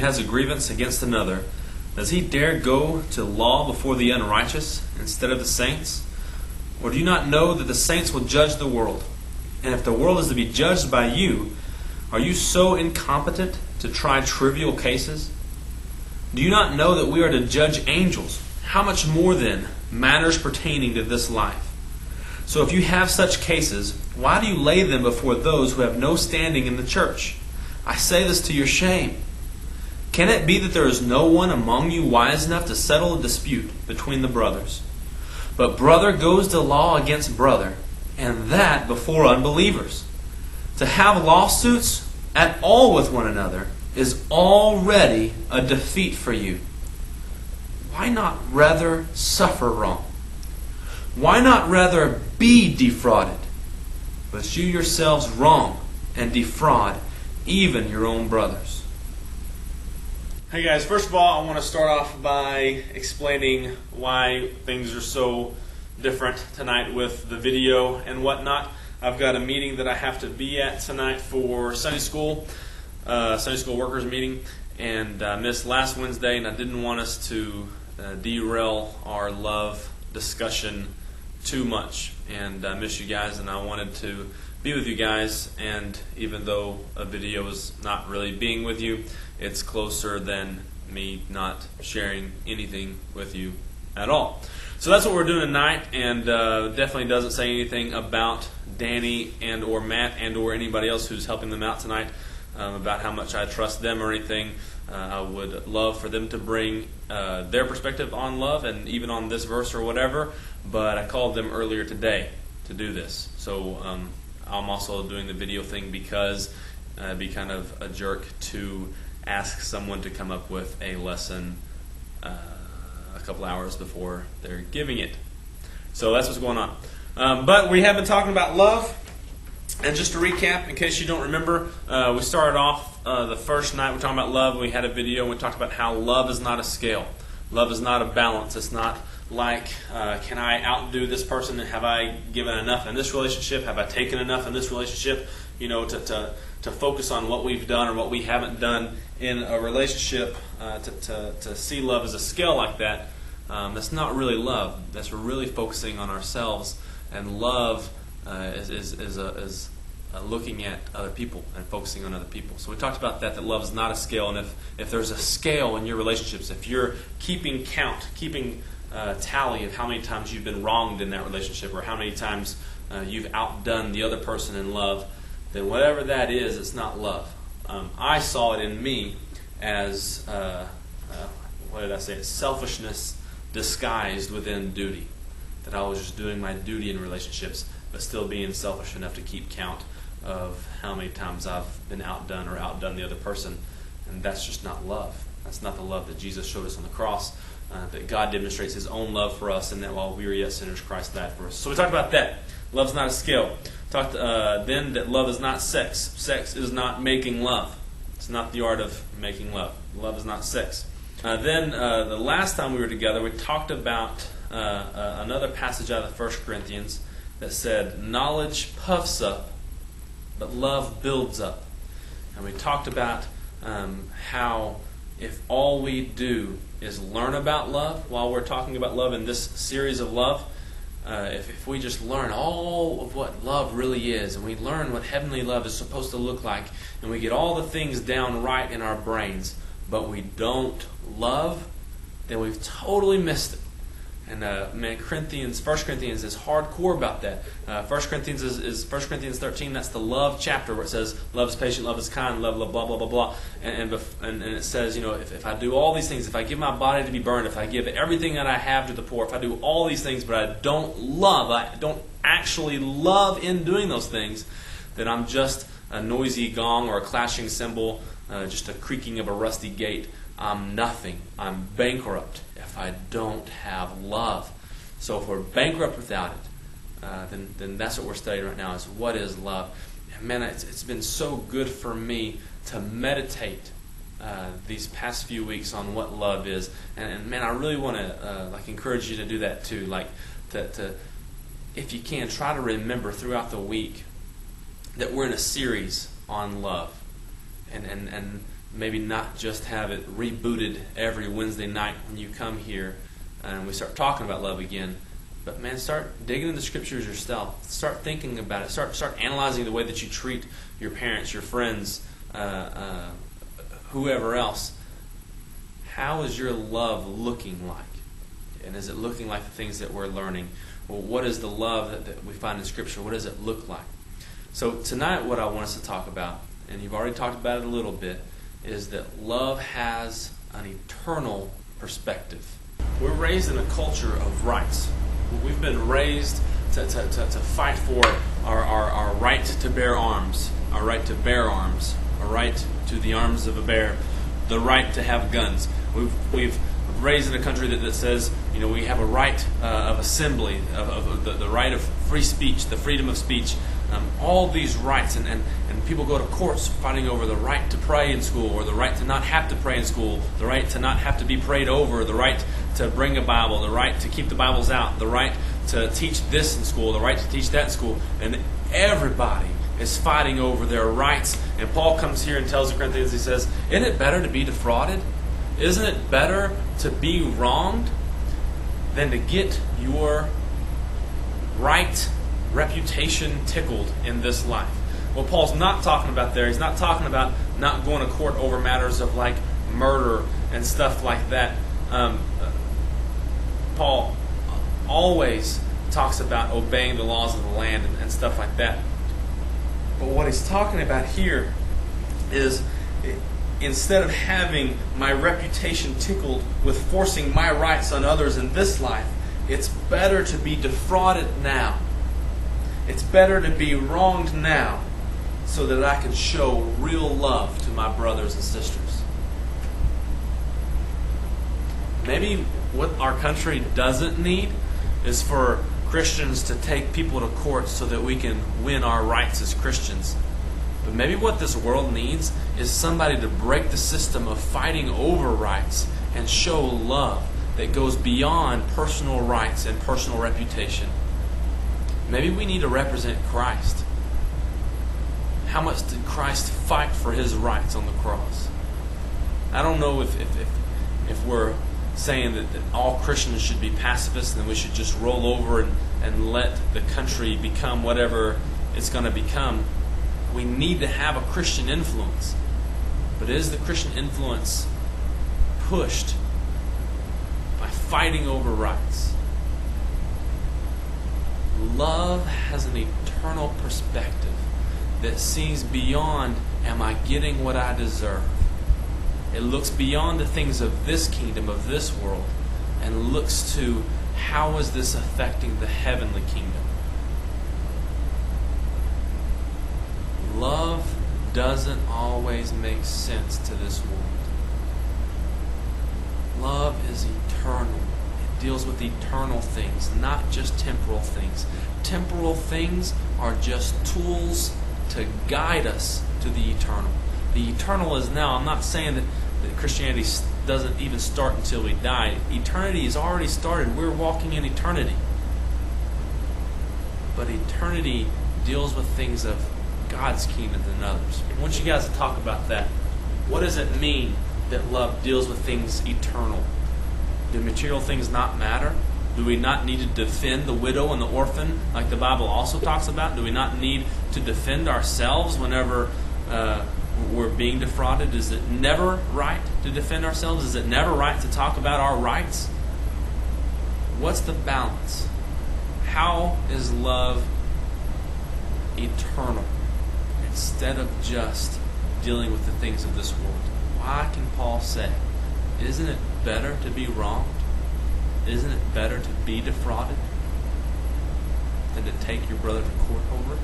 has a grievance against another, does he dare go to law before the unrighteous instead of the saints? Or do you not know that the saints will judge the world? And if the world is to be judged by you, are you so incompetent to try trivial cases? Do you not know that we are to judge angels? How much more then matters pertaining to this life? So if you have such cases, why do you lay them before those who have no standing in the church? I say this to your shame. Can it be that there is no one among you wise enough to settle a dispute between the brothers? But brother goes to law against brother, and that before unbelievers. To have lawsuits at all with one another is already a defeat for you. Why not rather suffer wrong? Why not rather be defrauded? But you yourselves wrong and defraud even your own brothers. Hey guys, first of all, I want to start off by explaining why things are so different tonight with the video and whatnot. I've got a meeting that I have to be at tonight for Sunday school workers meeting, and I missed last Wednesday, and I didn't want us to derail our love discussion too much. And I miss you guys, and I wanted to be with you guys, and even though a video is not really being with you, it's closer than me not sharing anything with you at all. So that's what we're doing tonight, and definitely doesn't say anything about Danny and or Matt and or anybody else who's helping them out tonight about how much I trust them or anything. I would love for them to bring their perspective on love and even on this verse or whatever, but I called them earlier today to do this. So I'm also doing the video thing because it'd be kind of a jerk to ask someone to come up with a lesson a couple hours before they're giving it. So that's what's going on. But we have been talking about love. And just to recap, in case you don't remember, we started off the first night, we're talking about love. We had a video and we talked about how love is not a scale. Love is not a balance. It's not like, can I outdo this person? Have I given enough in this relationship? Have I taken enough in this relationship? You know, to focus on what we've done or what we haven't done in a relationship, to see love as a scale like that, that's not really love. That's really focusing on ourselves. And love is looking at other people and focusing on other people. So we talked about that love is not a scale. And if there's a scale in your relationships, if you're keeping tally of how many times you've been wronged in that relationship or how many times you've outdone the other person in love, then whatever that is, it's not love. I saw it in me as, selfishness disguised within duty. That I was just doing my duty in relationships, but still being selfish enough to keep count of how many times I've been outdone or outdone the other person. And that's just not love. That's not the love that Jesus showed us on the cross. That God demonstrates His own love for us, and that while we were yet sinners, Christ died for us. So we talked about that. Love's not a scale. Talked then that love is not sex. Sex is not making love. It's not the art of making love. Love is not sex. Then the last time we were together, we talked about another passage out of 1 Corinthians that said, knowledge puffs up, but love builds up. And we talked about how if all we do is learn about love while we're talking about love in this series of love, if we just learn all of what love really is, and we learn what heavenly love is supposed to look like, and we get all the things down right in our brains, but we don't love, then we've totally missed it. And 1 Corinthians is hardcore about that. 1 Corinthians is 1 Corinthians 13. That's the love chapter where it says, love is patient, love is kind, love, blah, blah, blah, blah. And it says, if I do all these things, if I give my body to be burned, if I give everything that I have to the poor, if I do all these things, but I don't actually love in doing those things, then I'm just a noisy gong or a clashing cymbal, just a creaking of a rusty gate. I'm nothing. I'm bankrupt if I don't have love. So if we're bankrupt without it, then that's what we're studying right now, is what is love. And man, it's been so good for me to meditate these past few weeks on what love is. And man, I really want to encourage you to do that too. To if you can, try to remember throughout the week that we're in a series on love. And maybe not just have it rebooted every Wednesday night when you come here and we start talking about love again. But man, start digging in the scriptures yourself. Start thinking about it. Start analyzing the way that you treat your parents, your friends, whoever else. How is your love looking like? And is it looking like the things that we're learning? Well, what is the love that we find in Scripture? What does it look like? So tonight what I want us to talk about, and you've already talked about it a little bit, is that love has an eternal perspective. We're raised in a culture of rights. We've been raised to fight for our right to bear arms, our right to bear arms, our right to the arms of a bear, the right to have guns. We've raised in a country that says, we have a right of assembly, of the right of free speech, the freedom of speech, all these rights, and people go to courts fighting over the right to pray in school, or the right to not have to pray in school, the right to not have to be prayed over, the right to bring a Bible, the right to keep the Bibles out, the right to teach this in school, the right to teach that in school, and everybody is fighting over their rights. And Paul comes here and tells the Corinthians, he says, isn't it better to be defrauded? Isn't it better to be wronged than to get your right reputation tickled in this life? Well, Paul's not talking about there. He's not talking about not going to court over matters of like murder and stuff like that. Paul always talks about obeying the laws of the land and stuff like that. But what he's talking about here is, instead of having my reputation tickled with forcing my rights on others in this life, it's better to be defrauded now. It's better to be wronged now so that I can show real love to my brothers and sisters. Maybe what our country doesn't need is for Christians to take people to court so that we can win our rights as Christians. But maybe what this world needs is somebody to break the system of fighting over rights and show love that goes beyond personal rights and personal reputation. Maybe we need to represent Christ. How much did Christ fight for his rights on the cross? I don't know if we're saying that all Christians should be pacifists and we should just roll over and let the country become whatever it's going to become. We need to have a Christian influence. But is the Christian influence pushed by fighting over rights? Love has an eternal perspective that sees beyond, am I getting what I deserve? It looks beyond the things of this kingdom, of this world, and looks to, how is this affecting the heavenly kingdom? Love doesn't always make sense to this world. Love is eternal. It deals with eternal things, not just temporal things. Temporal things are just tools to guide us to the eternal. The eternal is now. I'm not saying that Christianity doesn't even start until we die. Eternity has already started. We're walking in eternity. But eternity deals with things of God's kingdom than others. I want you guys to talk about that. What does it mean that love deals with things eternal? Do material things not matter? Do we not need to defend the widow and the orphan like the Bible also talks about? Do we not need to defend ourselves whenever we're being defrauded? Is it never right to defend ourselves? Is it never right to talk about our rights? What's the balance? How is love eternal instead of just dealing with the things of this world? Why can Paul say, isn't it better to be wronged? Isn't it better to be defrauded than to take your brother to court over it?